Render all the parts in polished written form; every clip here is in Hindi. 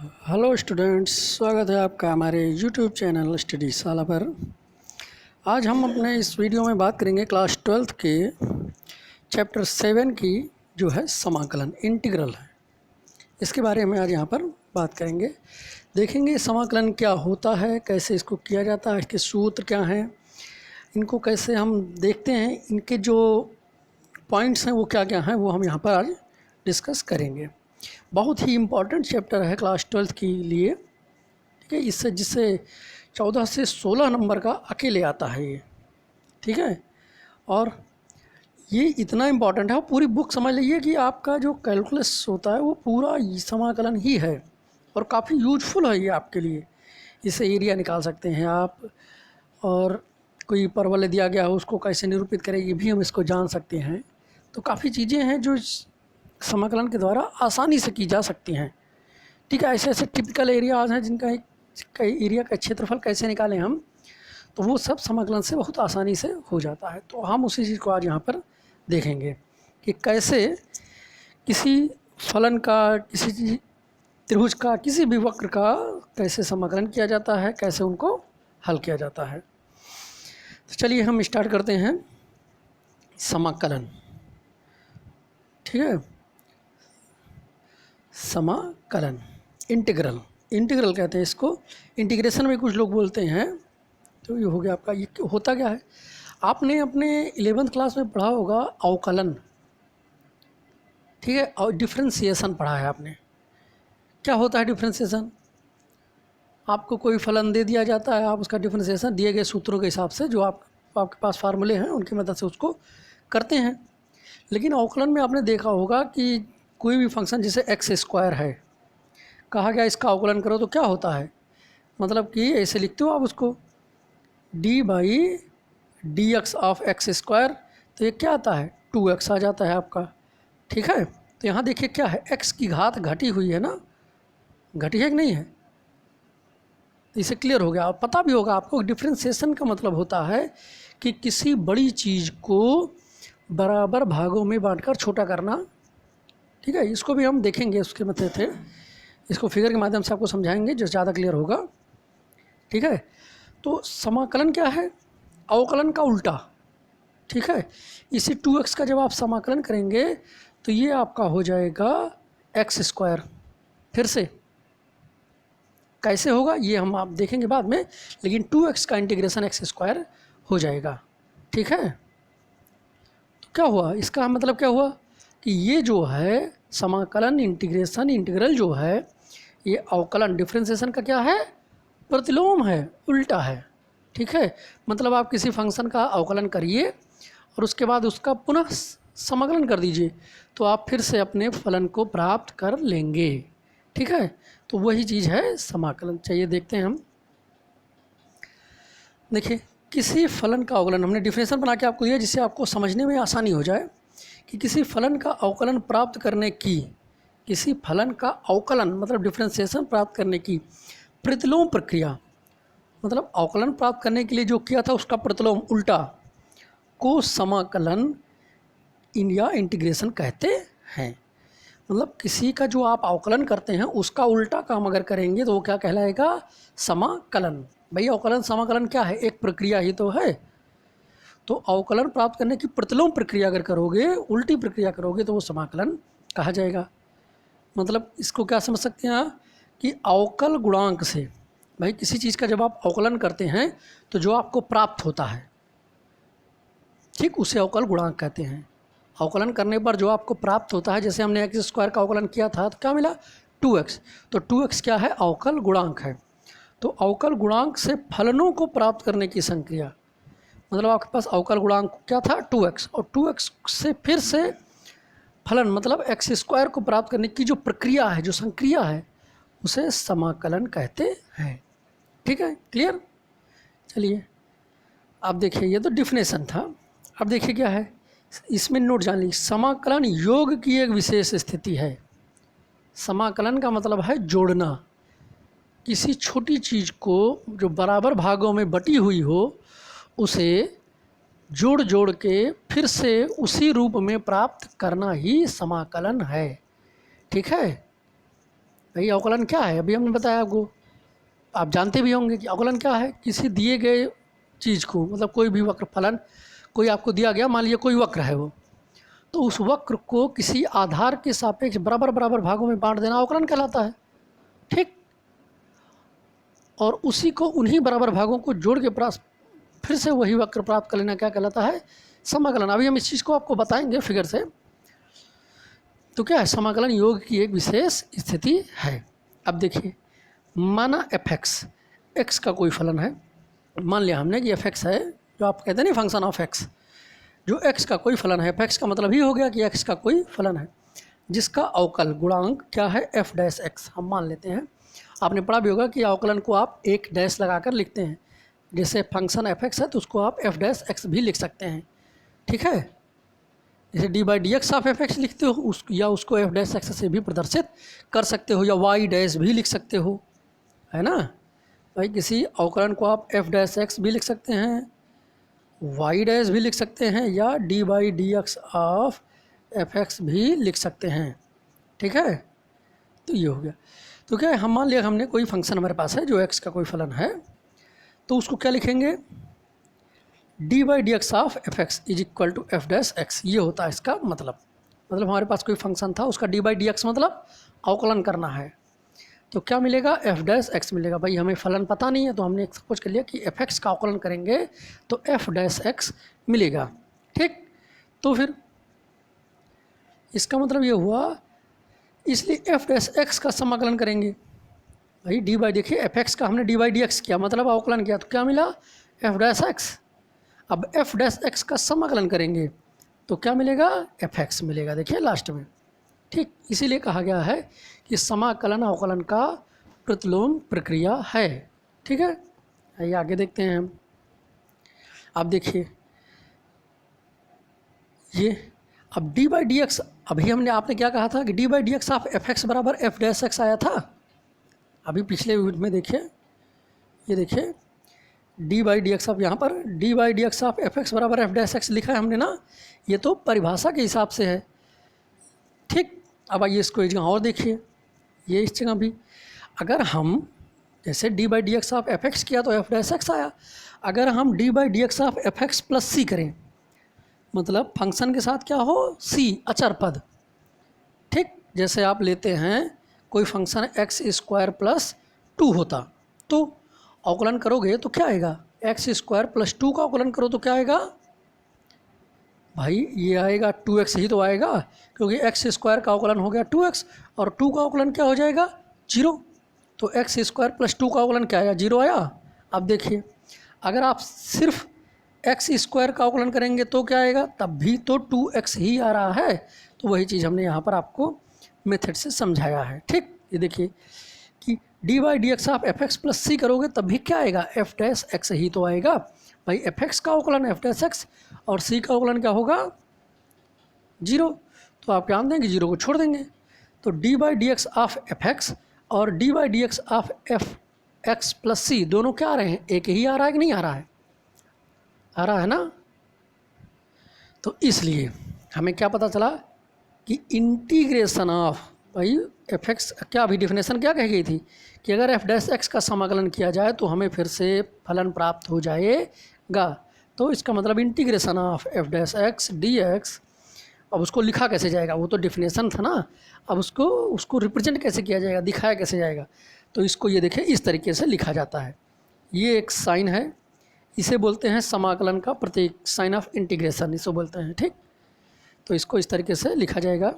हेलो स्टूडेंट्स, स्वागत है आपका हमारे यूट्यूब चैनल स्टडी साला पर। आज हम अपने इस वीडियो में बात करेंगे क्लास 12th के चैप्टर 7 की जो है समाकलन इंटीग्रल है। इसके बारे में आज यहाँ पर बात करेंगे। देखेंगे समाकलन क्या होता है, कैसे इसको किया जाता है, इसके सूत्र क्या हैं, इनको कैसे हम देखते हैं, इनके जो पॉइंट्स हैं वो क्या क्या हैं, वो हम यहाँ पर आज डिस्कस करेंगे। बहुत ही इम्पॉर्टेंट चैप्टर है क्लास 12th के लिए, ठीक है। इससे जिससे 14 से 16 नंबर का अकेले आता है ये, ठीक है। और ये इतना इम्पॉर्टेंट है, पूरी बुक समझ लीजिए कि आपका जो कैलकुलस होता है वो पूरा समाकलन ही है और काफ़ी यूजफुल है ये आपके लिए। इससे एरिया निकाल सकते हैं आप, और कोई परवलय दिया गया हो उसको कैसे निरूपित करें ये भी हम इसको जान सकते हैं। तो काफ़ी चीज़ें हैं जो समाकलन के द्वारा आसानी से की जा सकती हैं, ठीक है। ऐसे ऐसे टिपिकल एरियाज़ हैं जिनका एक एरिया का क्षेत्रफल कैसे निकालें हम, तो वो सब समाकलन से बहुत आसानी से हो जाता है। तो हम उसी चीज़ को आज यहाँ पर देखेंगे कि कैसे किसी फलन का, किसी त्रिभुज का, किसी भी वक्र का कैसे समाकलन किया जाता है, कैसे उनको हल किया जाता है। तो चलिए हम स्टार्ट करते हैं समाकलन, ठीक है। समाकलन इंटीग्रल, इंटीग्रल कहते हैं इसको। इंटीग्रेशन में कुछ लोग बोलते हैं। तो ये हो गया आपका। ये होता क्या है, आपने अपने 11th क्लास में पढ़ा होगा अवकलन, ठीक है, और डिफ्रेंसिएशन पढ़ा है आपने। क्या होता है डिफ्रेंसिएशन? आपको कोई फलन दे दिया जाता है, आप उसका डिफ्रेंसिएशन दिए गए सूत्रों के हिसाब से, जो आपके पास फार्मूले हैं उनकी मदद से उसको करते हैं। लेकिन अवकलन में आपने देखा होगा कि कोई भी फंक्शन जैसे x² है, कहा गया इसका अवकलन करो तो क्या होता है, मतलब कि ऐसे लिखते हो आप उसको d/dx ऑफ x², तो ये क्या आता है 2x आ जाता है आपका, ठीक है। तो यहाँ देखिए क्या है, x की घात घटी हुई है ना, घटी है कि नहीं है, इसे क्लियर हो गया। और पता भी होगा आपको डिफ्रेंसिएशन का मतलब होता है कि किसी बड़ी चीज़ को बराबर भागों में बांटकर छोटा करना, ठीक है। इसको भी हम देखेंगे, उसके मतलब थे, इसको फिगर के माध्यम से आपको समझाएंगे जो ज़्यादा क्लियर होगा, ठीक है। तो समाकलन क्या है, अवकलन का उल्टा, ठीक है। इसी 2x का जब आप समाकलन करेंगे तो ये आपका हो जाएगा x²। फिर से कैसे होगा ये हम आप देखेंगे बाद में, लेकिन 2x का इंटीग्रेशन x² हो जाएगा, ठीक है। तो क्या हुआ, इसका मतलब क्या हुआ कि ये जो है समाकलन, इंटीग्रेशन, इंटीग्रल जो है, ये अवकलन डिफ्रेंसिएशन का क्या है, प्रतिलोम है, उल्टा है, ठीक है। मतलब आप किसी फंक्शन का अवकलन करिए और उसके बाद उसका पुनः समाकलन कर दीजिए, तो आप फिर से अपने फलन को प्राप्त कर लेंगे, ठीक है। तो वही चीज़ है समाकलन। चाहिए देखते हैं हम। देखिए किसी फलन का अवकलन हमने डिफिनेशन बना के आपको दिया जिससे आपको समझने में आसानी हो जाए कि किसी फलन का अवकलन प्राप्त करने की, किसी फलन का अवकलन मतलब डिफरेंशिएशन प्राप्त करने की प्रतिलोम प्रक्रिया, मतलब अवकलन प्राप्त करने के लिए जो किया था उसका प्रतिलोम उल्टा को समाकलन या इंटीग्रेशन कहते हैं। मतलब किसी का जो आप अवकलन करते हैं उसका उल्टा काम अगर करेंगे तो वो क्या कहलाएगा, समाकलन। भाई अवकलन समाकलन क्या है, एक प्रक्रिया ही तो है। तो अवकलन प्राप्त करने की प्रतिलोम प्रक्रिया अगर करोगे, उल्टी प्रक्रिया करोगे, तो वो समाकलन कहा जाएगा। मतलब इसको क्या समझ सकते हैं कि अवकल गुणांक से, भाई किसी चीज़ का जब आप अवकलन करते हैं तो जो आपको प्राप्त होता है, ठीक, उसे अवकल गुणांक कहते हैं। अवकलन करने पर जो आपको प्राप्त होता है, जैसे हमने x² का अवकलन किया था तो क्या मिला 2x, तो 2x क्या है, अवकल गुणांक है। तो अवकल गुणांक से फलनों को प्राप्त करने की संक्रिया, मतलब आपके पास अवकल गुणांक क्या था 2x, और 2x से फिर से फलन मतलब x² को प्राप्त करने की जो प्रक्रिया है, जो संक्रिया है, उसे समाकलन कहते हैं, ठीक है, क्लियर। चलिए अब देखिए, ये तो डिफिनेशन था। अब देखिए क्या है इसमें, नोट जान लीजिए, समाकलन योग की एक विशेष स्थिति है। समाकलन का मतलब है जोड़ना, किसी छोटी चीज़ को जो बराबर भागों में बटी हुई हो उसे जोड़ जोड़ के फिर से उसी रूप में प्राप्त करना ही समाकलन है, ठीक है। भाई अवकलन क्या है, अभी हमने बताया आपको, आप जानते भी होंगे कि अवकलन क्या है। किसी दिए गए चीज़ को, मतलब कोई भी वक्र फलन, कोई आपको दिया गया, मान लीजिए कोई वक्र है वो, तो उस वक्र को किसी आधार के सापेक्ष बराबर बराबर भागों में बांट देना अवकलन कहलाता है। ठीक, और उसी को उन्हीं बराबर भागों को जोड़ के फिर से वही वक्र प्राप्त कर लेना क्या कहलाता है, समाकलन। अभी हम इस चीज़ को आपको बताएंगे फिगर से। तो क्या है, समाकलन योग की एक विशेष स्थिति है। अब देखिए, माना एफ एक्स का कोई फलन है, मान लिया हमने कि एफ एक्स है, जो आप कहते हैं नहीं फंक्शन ऑफ एक्स, जो एक्स का कोई फलन है। एफ एक्स का मतलब ही हो गया कि एक्स का कोई फलन है जिसका अवकल गुणांक क्या है, एफ डैश एक्स हम मान लेते हैं। आपने पढ़ा भी होगा कि अवकलन को आप एक डैश लगाकर लिखते हैं, जैसे फंक्शन एफ एक्स है तो उसको आप एफ डैश एक्स भी लिख सकते हैं। ठीक है, जैसे डी बाई डी एक्स आप एफ एक्स लिखते हो या उसको एफ डैश एक्स से भी प्रदर्शित कर सकते हो, या वाई डैश भी लिख सकते हो, है ना भाई। किसी अवकलन को आप एफ डैश एक्स भी लिख सकते हैं, वाई डैश भी लिख सकते हैं, या D by D X of F x भी लिख सकते हैं। ठीक है, तो ये हो गया। तो क्या है, हम मान लिया हमने कोई फंक्शन हमारे पास है जो एक्स का कोई फलन है, तो उसको क्या लिखेंगे, D by D X of F X is equal to F dash X. ये होता है इसका मतलब हमारे पास कोई फंक्शन था, उसका डी बाई डी एक्स मतलब अवकलन करना है, तो क्या मिलेगा, एफ डैश एक्स मिलेगा। भाई हमें फलन पता नहीं है तो हमने सपोज कर लिया कि एफ एक्स का अवकलन करेंगे तो एफ डैश एक्स मिलेगा। ठीक, तो फिर इसका मतलब ये हुआ, इसलिए एफ डैश एक्स का समाकलन करेंगे। भाई डी बाई, देखिए एफ एक्स का हमने डी बाई डी एक्स किया, मतलब अवकलन किया, तो क्या मिला, एफ डैश एक्स। अब एफ डैश एक्स का समाकलन करेंगे तो क्या मिलेगा, एफ एक्स मिलेगा, देखिए लास्ट में। ठीक, इसीलिए कहा गया है कि समाकलन अवकलन का प्रतिलोम प्रक्रिया है। ठीक है, आइए आगे देखते हैं हम। अब देखिए ये, अब डी बाई डी एक्स, अभी हमने आपने क्या कहा था कि D by D X of F x बराबर एफ डैश एक्स आया था। अभी पिछले यूनिट में देखिए, ये देखिए D by D X of, यहाँ पर D by D X of F x बराबर एफ डैश एक्स लिखा है हमने ना, ये तो परिभाषा के हिसाब से है। ठीक, अब आइए इसको एक जगह और देखिए, ये इस जगह भी, अगर हम जैसे D by D X of F X किया तो एफ डैश एक्स आया। अगर हम D by D X of F X plus C करें, मतलब फंक्शन के साथ क्या हो, सी अचर पद। ठीक, जैसे आप लेते हैं कोई फंक्शन एक्स स्क्वायर प्लस 2 होता, तो अवकलन करोगे तो क्या आएगा, एक्स स्क्वायर प्लस 2 का अवकलन करो तो क्या आएगा, भाई ये आएगा 2x ही तो आएगा, क्योंकि एक्स स्क्वायर का अवकलन हो गया 2x और 2 का अवकलन क्या हो जाएगा, 0। तो एक्स स्क्वायर प्लस 2 का अवकलन क्या आया, 0 आया। अब देखिए, अगर आप सिर्फ एक्स स्क्वायर का अवकलन करेंगे तो क्या आएगा, तब भी तो 2x ही आ रहा है। तो वही चीज़ हमने यहाँ पर आपको मेथड से समझाया है। ठीक, ये देखिए कि D by D X of F X plus C करोगे तब भी क्या आएगा, एफ डैश एक्स ही तो आएगा। भाई एफ एक्स का अवकलन एफ डैश एक्स और सी का अवकलन क्या होगा, 0। तो आप जानते हैं कि 0 को छोड़ देंगे, तो D by D X of F X और D by D X of F X plus C दोनों क्या आ रहे हैं, एक ही आ रहा है कि नहीं आ रहा है, आ रहा है ना। तो इसलिए हमें क्या पता चला कि इंटीग्रेशन ऑफ, भाई एफ एक्स क्या अभी डिफिनेशन क्या कही गई थी कि अगर एफ डैश एक्स का समाकलन किया जाए तो हमें फिर से फलन प्राप्त हो जाएगा। तो इसका मतलब integration of F dash X D x, अब उसको लिखा कैसे जाएगा, वो तो डिफिनेशन था ना, अब उसको रिप्रेजेंट कैसे किया जाएगा, दिखाया कैसे जाएगा। तो इसको ये देखिए इस तरीके से लिखा जाता है, ये एक साइन है, इसे बोलते हैं समाकलन का प्रतीक, साइन ऑफ इंटीग्रेशन इसे बोलते हैं। ठीक, तो इसको इस तरीके से लिखा जाएगा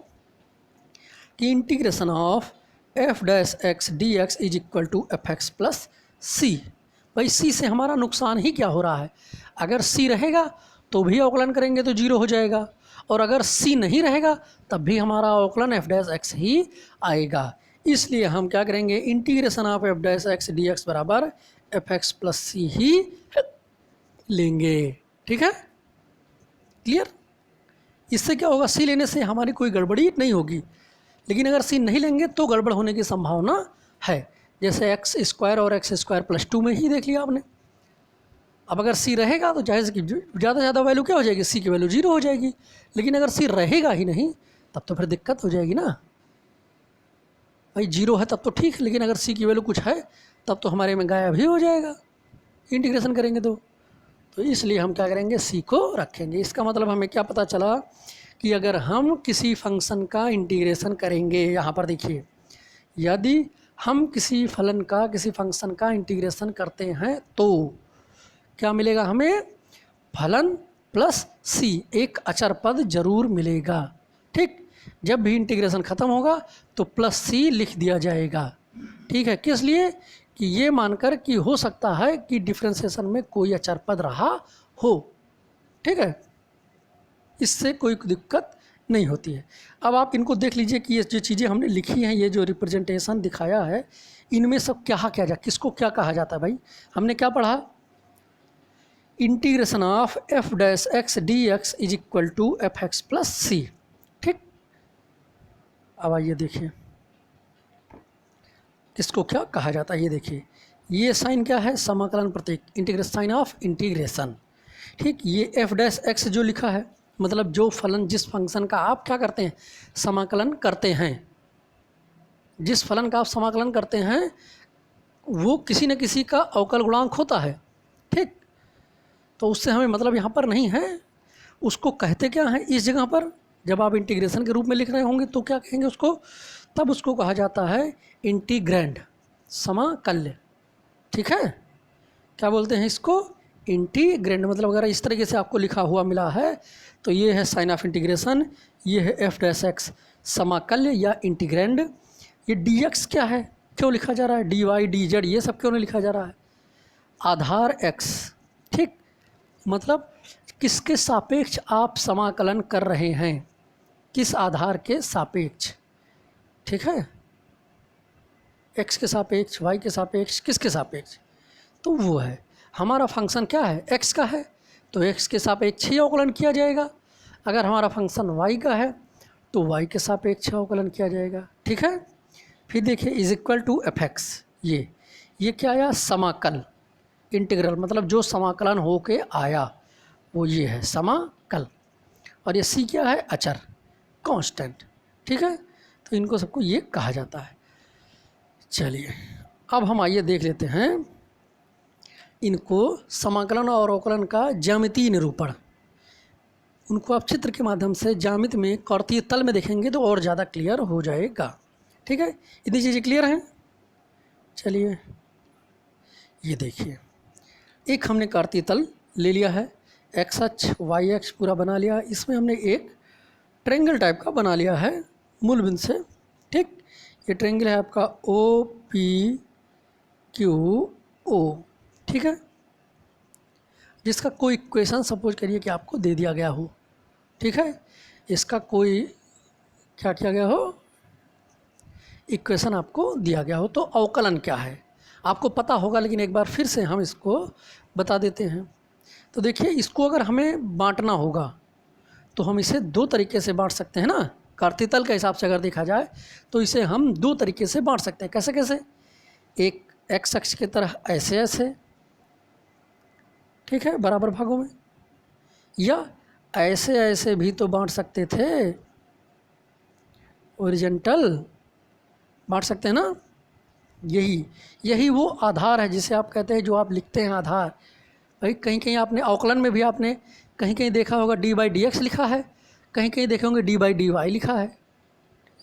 कि integration of F dash X D X is equal to F X plus C. भाई सी से हमारा नुकसान ही क्या हो रहा है, अगर सी रहेगा तो भी अवकलन करेंगे तो 0 हो जाएगा, और अगर सी नहीं रहेगा तब भी हमारा अवकलन एफ डैश एक्स ही आएगा। इसलिए हम क्या करेंगे, integration of F dash X D x बराबर एफ एक्स प्लस सी ही लेंगे। ठीक है, क्लियर। इससे क्या होगा, सी लेने से हमारी कोई गड़बड़ी नहीं होगी, लेकिन अगर सी नहीं लेंगे तो गड़बड़ होने की संभावना है, जैसे एक्स स्क्वायर और एक्स स्क्वायर प्लस 2 में ही देख लिया आपने। अब अगर सी रहेगा तो जाहिर कि ज़्यादा से ज़्यादा वैल्यू क्या हो जाएगी, सी की वैल्यू 0 हो जाएगी, लेकिन अगर सी रहेगा ही नहीं तब तो फिर दिक्कत हो जाएगी ना। भाई 0 है तब तो ठीक है, लेकिन अगर सी की वैल्यू कुछ है तब तो हमारे में गायब ही हो जाएगा इंटीग्रेशन करेंगे तो इसलिए हम क्या करेंगे, सी को रखेंगे। इसका मतलब हमें क्या पता चला कि अगर हम किसी फंक्शन का इंटीग्रेशन करेंगे, यहाँ पर देखिए, यदि हम किसी फलन का किसी फंक्शन का इंटीग्रेशन करते हैं तो क्या मिलेगा हमें, फलन प्लस सी, एक अचर पद जरूर मिलेगा। ठीक, जब भी इंटीग्रेशन ख़त्म होगा तो प्लस सी लिख दिया जाएगा। ठीक है, किस लिए कि ये मानकर कि हो सकता है कि डिफ्रेंसिएशन में कोई अचर पद रहा हो। ठीक है, इससे कोई दिक्कत नहीं होती है। अब आप इनको देख लीजिए कि ये जो चीज़ें हमने लिखी हैं, ये जो रिप्रेजेंटेशन दिखाया है, इनमें सब क्या क्या जा किसको क्या कहा जाता है भाई। हमने क्या पढ़ा, integration of F dash X D X is equal to F X plus C. ठीक, अब आइए देखिए किसको क्या कहा जाता है। ये देखिए, ये साइन क्या है, समाकलन प्रतीक, इंटीग्रेशन, साइन ऑफ इंटीग्रेशन। ठीक, ये एफ डैश एक्स जो लिखा है मतलब जो फलन, जिस फंक्शन का आप क्या करते हैं, समाकलन करते हैं, जिस फलन का आप समाकलन करते हैं वो किसी न किसी का अवकल गुणांक होता है। ठीक, तो उससे हमें मतलब यहाँ पर नहीं है, उसको कहते क्या है इस जगह पर, जब आप इंटीग्रेशन के रूप में लिख रहे होंगे तो क्या कहेंगे उसको, तब उसको कहा जाता है इंटीग्रैंड, समाकल्य। ठीक है, क्या बोलते हैं इसको, इंटीग्रैंड। मतलब अगर इस तरीके से आपको लिखा हुआ मिला है तो ये है साइन ऑफ इंटीग्रेशन, ये है एफ डैश एक्स समाकल्य या इंटीग्रैंड। ये डी एक्स क्या है, क्यों लिखा जा रहा है, डी वाई डी जेड ये सब क्यों नहीं लिखा जा रहा है, आधार एक्स। ठीक, मतलब किसके सापेक्ष आप समाकलन कर रहे हैं, किस आधार के सापेक्ष। ठीक है, एक्स के सापेक्ष, वाई के सापेक्ष, किसके सापेक्ष, तो वो है हमारा फंक्शन क्या है, एक्स का है तो एक्स के सापेक्ष ही अवकलन किया जाएगा। अगर हमारा फंक्शन वाई का है तो वाई के सापेक्ष अवकलन किया जाएगा। ठीक है, फिर देखिए is equal to F X, ये क्या आया, समाकल, इंटीग्रल, मतलब जो समाकलन होके आया वो ये है समाकल। और ये सी क्या है, अचर, कांस्टेंट। ठीक है, तो इनको सबको ये कहा जाता है। चलिए अब हम आइए देख लेते हैं इनको, समाकलन और अवकलन का ज्यामितीय निरूपण। उनको आप चित्र के माध्यम से ज्यामिति में कर्तीय तल में देखेंगे तो और ज़्यादा क्लियर हो जाएगा। ठीक है, इतनी चीज़ें क्लियर हैं। चलिए ये देखिए, एक हमने कर्तीय तल ले लिया है, एक्स अक्ष वाई अक्ष पूरा बना लिया, इसमें हमने एक ट्रायंगल टाइप का बना लिया है मूल बिंदु से। ठीक, ये ट्रायंगल है आपका ओ पी क्यू ओ। ठीक है, जिसका कोई इक्वेशन सपोज करिए कि आपको दे दिया गया हो। ठीक है, इसका कोई क्या किया गया हो, इक्वेशन आपको दिया गया हो, तो अवकलन क्या है आपको पता होगा, लेकिन एक बार फिर से हम इसको बता देते हैं। तो देखिए, इसको अगर हमें बांटना होगा तो हम इसे दो तरीके से बांट सकते हैं ना, कर्तीय तल के हिसाब से अगर देखा जाए तो इसे हम दो तरीके से बांट सकते हैं। कैसे कैसे, एक एक्स अक्ष की तरह ऐसे ऐसे, ठीक है, बराबर भागों में, या ऐसे ऐसे भी तो बांट सकते थे, ओरिजेंटल बांट सकते हैं ना। यही वो आधार है जिसे आप कहते हैं, जो आप लिखते हैं आधार। भाई कहीं कहीं आपने अवकलन में भी आपने कहीं कहीं देखा होगा डी बाई डी एक्स लिखा है, कहीं कहीं देखे होंगे डी बाई डी वाई लिखा है,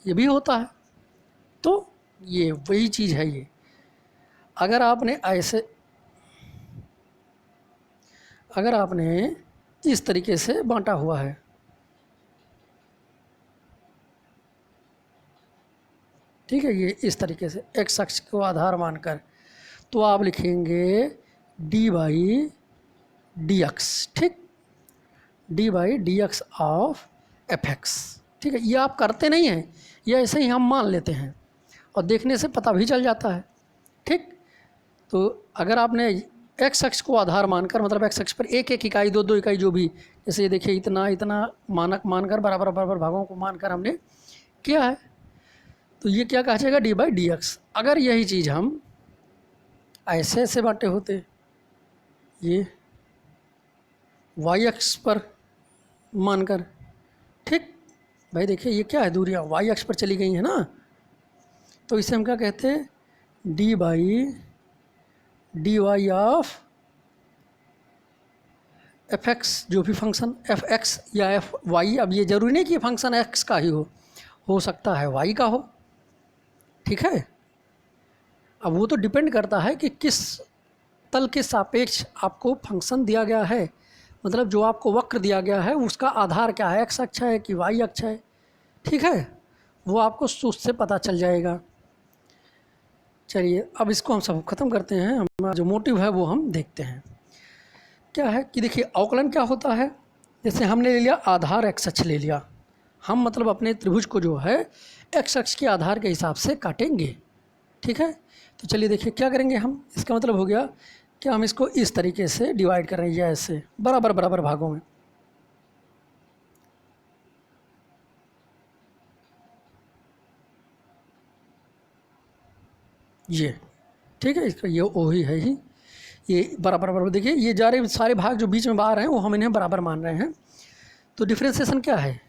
ये भी होता है। तो ये वही चीज़ है। ये अगर आपने इस तरीके से बांटा हुआ है, ठीक है, ये इस तरीके से एक्स अक्ष को आधार मानकर, तो आप लिखेंगे डी बाई डी एक्स। ठीक, D by D X of F x. ठीक है, ये आप करते नहीं हैं, ये ऐसे ही हम मान लेते हैं और देखने से पता भी चल जाता है। ठीक, तो अगर आपने एक्स अक्ष को आधार मानकर, मतलब एक्स अक्ष पर एक एक इकाई, दो दो इकाई, जो भी, जैसे ये देखिए इतना इतना मानक मानकर, बराबर बराबर भागों को मानकर हमने किया है, तो ये क्या कहा जाएगा, डी बाई डी एक्स। अगर यही चीज़ हम ऐसे ऐसे बांटे होते, ये वाई अक्ष पर मानकर, ठीक भाई देखिए ये क्या है, दूरियाँ वाई अक्ष पर चली गई हैं ना, तो इसे हम क्या कहते हैं, D by D Y of F X, जो भी फंक्शन एफ एक्स या एफ वाई, अब ये ज़रूरी नहीं कि फंक्शन एक्स का ही हो सकता है वाई का हो, ठीक है। अब वो तो डिपेंड करता है कि किस तल के सापेक्ष आपको फंक्शन दिया गया है, मतलब जो आपको वक्र दिया गया है उसका आधार क्या है, एक्स अक्ष है कि वाई अक्ष है, ठीक है, वो आपको उससे पता चल जाएगा। चलिए अब इसको हम सब ख़त्म करते हैं, हमारा जो मोटिव है वो हम देखते हैं। क्या है कि देखिए अवकलन क्या होता है, जैसे हमने ले लिया आधार एक्स अक्ष ले लिया, हम मतलब अपने त्रिभुज को जो है एक्स अक्ष के आधार के हिसाब से काटेंगे, ठीक है। तो चलिए देखिए क्या करेंगे हम, इसका मतलब हो गया कि हम इसको इस तरीके से डिवाइड कर रहे हैं, ऐसे बराबर बराबर भागों में। ये ठीक है, इसका ये ओ ही है ही, ये बराबर बराबर देखिए ये जा रहे सारे भाग जो बीच में बाहर हैं वो हम इन्हें बराबर मान रहे हैं। तो डिफ्रेंसिएशन क्या है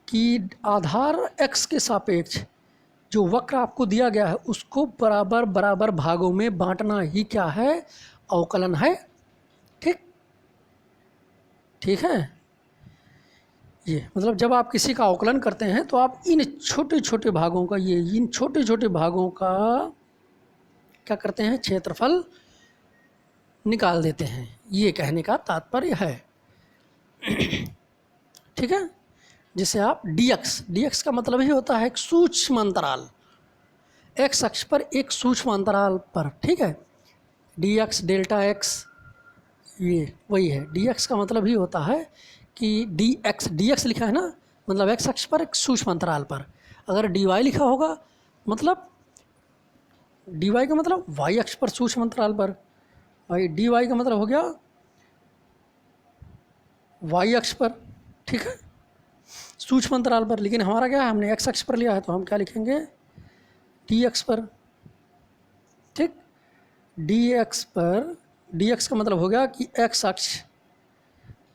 कि आधार x के सापेक्ष जो वक्र आपको दिया गया है उसको बराबर बराबर भागों में बांटना ही क्या है, अवकलन है, ठीक ठीक है। ये मतलब जब आप किसी का अवकलन करते हैं तो आप इन छोटे छोटे भागों का, ये इन छोटे छोटे भागों का क्या करते हैं, क्षेत्रफल निकाल देते हैं, ये कहने का तात्पर्य है, ठीक है। जिसे आप dx का मतलब ही होता है एक सूक्ष्म अंतराल, x अक्ष पर एक सूक्ष्म अंतराल पर, ठीक है, dx डेल्टा x, ये वही है। dx का मतलब ही होता है कि dx लिखा है ना, मतलब x अक्ष पर एक सूक्ष्म अंतराल पर, अगर dy लिखा होगा मतलब dy का मतलब y अक्ष पर सूक्ष्म अंतराल पर, भाई dy का मतलब हो गया y अक्ष पर, ठीक है, सूक्ष्म अंतराल पर। लेकिन हमारा क्या है, हमने x अक्ष पर लिया है तो हम क्या लिखेंगे, dx पर, ठीक। dx पर, dx का मतलब हो गया कि x अक्ष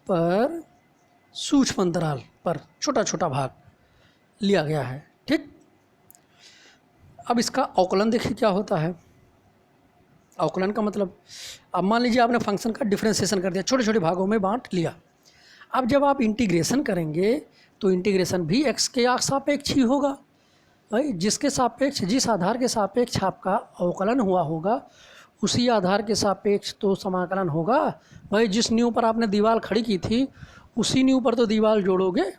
पर सूक्ष्म अंतराल पर छोटा छोटा भाग लिया गया है, ठीक। अब इसका अवकलन देखिए क्या होता है। अवकलन का मतलब, अब मान लीजिए आपने फंक्शन का डिफरेंशिएशन कर दिया, छोटे छोटे भागों में बांट लिया। अब जब आप इंटीग्रेशन करेंगे तो इंटीग्रेशन भी x के सापेक्ष ही होगा, भाई जिसके सापेक्ष, जिस आधार के सापेक्ष आपका अवकलन हुआ होगा उसी आधार के सापेक्ष तो समाकलन होगा। भाई जिस नींव पर आपने दीवार खड़ी की थी उसी नींव पर तो दीवार जोड़ोगे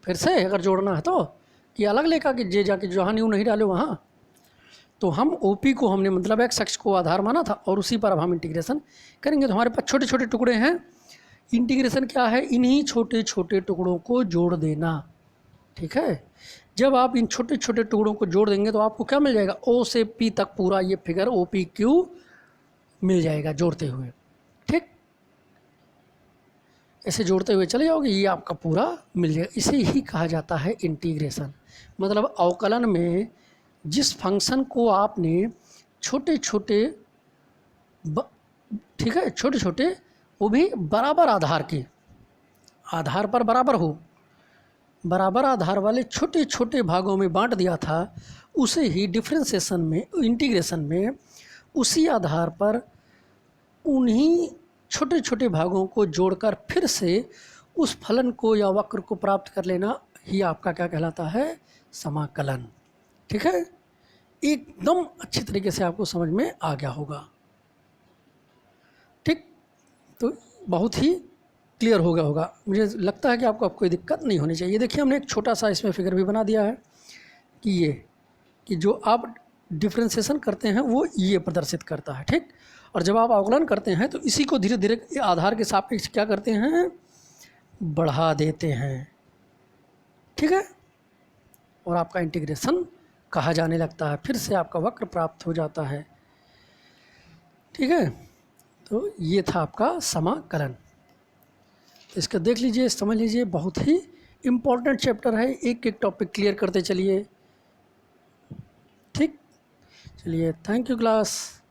फिर से, अगर जोड़ना है तो, कि अलग लेकर कि जे जाके जहाँ नींव नहीं डाले वहाँ। तो हम OP को हमने मतलब x अक्ष को आधार माना था और उसी पर अब हम इंटीग्रेशन करेंगे। तो हमारे पास छोटे छोटे टुकड़े हैं, इंटीग्रेशन क्या है, इन्हीं छोटे छोटे टुकड़ों को जोड़ देना, ठीक है। जब आप इन छोटे छोटे टुकड़ों को जोड़ देंगे तो आपको क्या मिल जाएगा, O से P तक पूरा ये फिगर OPQ मिल जाएगा जोड़ते हुए, ठीक। ऐसे जोड़ते हुए चले जाओगे, ये आपका पूरा मिल जाएगा। इसे ही कहा जाता है इंटीग्रेशन। मतलब अवकलन में जिस फंक्शन को आपने छोटे छोटे, ठीक है, छोटे छोटे, वो भी बराबर आधार के आधार पर बराबर हो, बराबर आधार वाले छोटे छोटे भागों में बांट दिया था, उसे ही डिफरेंशिएशन में, इंटीग्रेशन में उसी आधार पर उन्हीं छोटे छोटे भागों को जोड़कर फिर से उस फलन को या वक्र को प्राप्त कर लेना ही आपका क्या कहलाता है, समाकलन, ठीक है। एकदम अच्छी तरीके से आपको समझ में आ गया होगा, ठीक। तो बहुत ही क्लियर हो गया होगा, मुझे लगता है कि आपको अब कोई दिक्कत नहीं होनी चाहिए। देखिए हमने एक छोटा सा इसमें फिगर भी बना दिया है कि ये, कि जो आप डिफरेंशिएशन करते हैं वो ये प्रदर्शित करता है, ठीक। और जब आप अवकलन करते हैं तो इसी को धीरे धीरे आधार के सापेक्ष क्या करते हैं, बढ़ा देते हैं, ठीक है, और आपका इंटीग्रेशन कहा जाने लगता है, फिर से आपका वक्र प्राप्त हो जाता है, ठीक है। तो ये था आपका समाकलन। इसका देख लीजिए, समझ लीजिए, बहुत ही इम्पोर्टेंट चैप्टर है, एक एक टॉपिक क्लियर करते चलिए, ठीक। चलिए, थैंक यू क्लास।